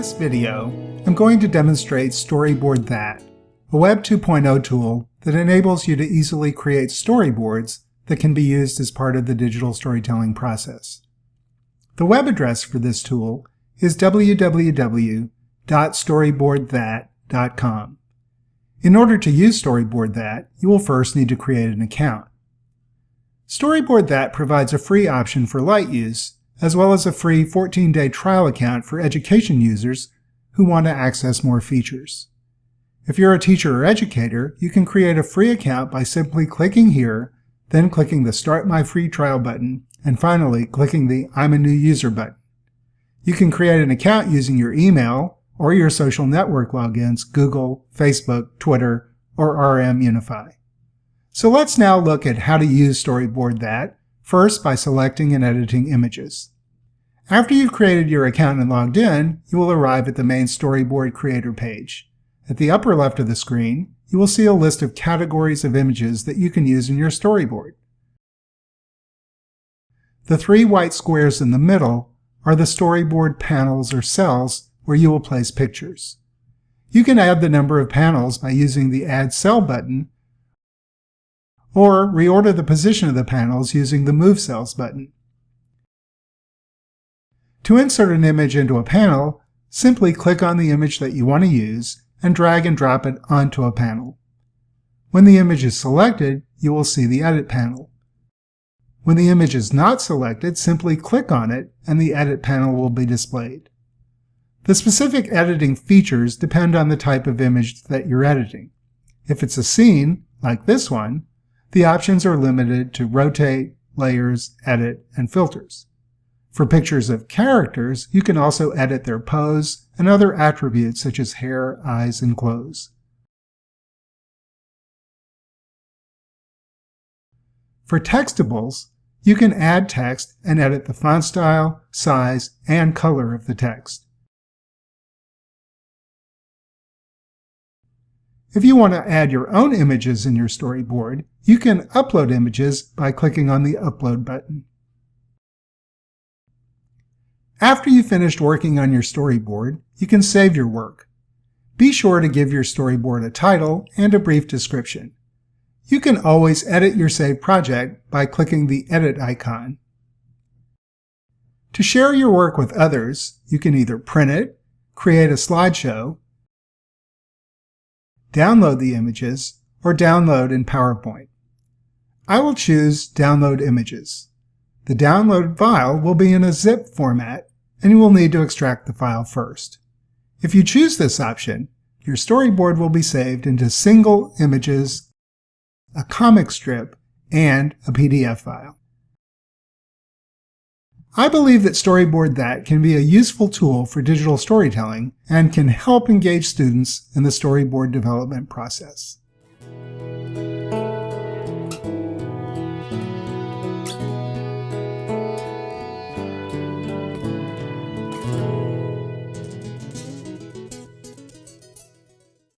this video, I'm going to demonstrate StoryboardThat, a Web 2.0 tool that enables you to easily create storyboards that can be used as part of the digital storytelling process. The web address for this tool is www.StoryboardThat.com. In order to use StoryboardThat, you will first need to create an account. StoryboardThat provides a free option for light use, as well as a free 14-day trial account for education users who want to access more features. If you're a teacher or educator, you can create a free account by simply clicking here, then clicking the Start My Free Trial button, and finally clicking the I'm a New User button. You can create an account using your email or your social network logins, Google, Facebook, Twitter, or RM Unify. So let's now look at how to use StoryboardThat, first by selecting and editing images. After you've created your account and logged in, you will arrive at the main Storyboard Creator page. At the upper left of the screen, you will see a list of categories of images that you can use in your storyboard. The three white squares in the middle are the storyboard panels or cells where you will place pictures. You can add the number of panels by using the Add Cell button, or reorder the position of the panels using the Move Cells button. To insert an image into a panel, simply click on the image that you want to use and drag and drop it onto a panel. When the image is selected, you will see the Edit panel. When the image is not selected, simply click on it and the Edit panel will be displayed. The specific editing features depend on the type of image that you're editing. If it's a scene, like this one, the options are limited to Rotate, Layers, Edit, and Filters. For pictures of characters, you can also edit their pose and other attributes such as hair, eyes, and clothes. For textables, you can add text and edit the font style, size, and color of the text. If you want to add your own images in your storyboard, you can upload images by clicking on the Upload button. After you've finished working on your storyboard, you can save your work. Be sure to give your storyboard a title and a brief description. You can always edit your saved project by clicking the Edit icon. To share your work with others, you can either print it, create a slideshow, download the images, or download in PowerPoint. I will choose Download Images. The downloaded file will be in a zip format, and you will need to extract the file first. If you choose this option, your storyboard will be saved into single images, a comic strip, and a PDF file. I believe that StoryboardThat can be a useful tool for digital storytelling and can help engage students in the storyboard development process.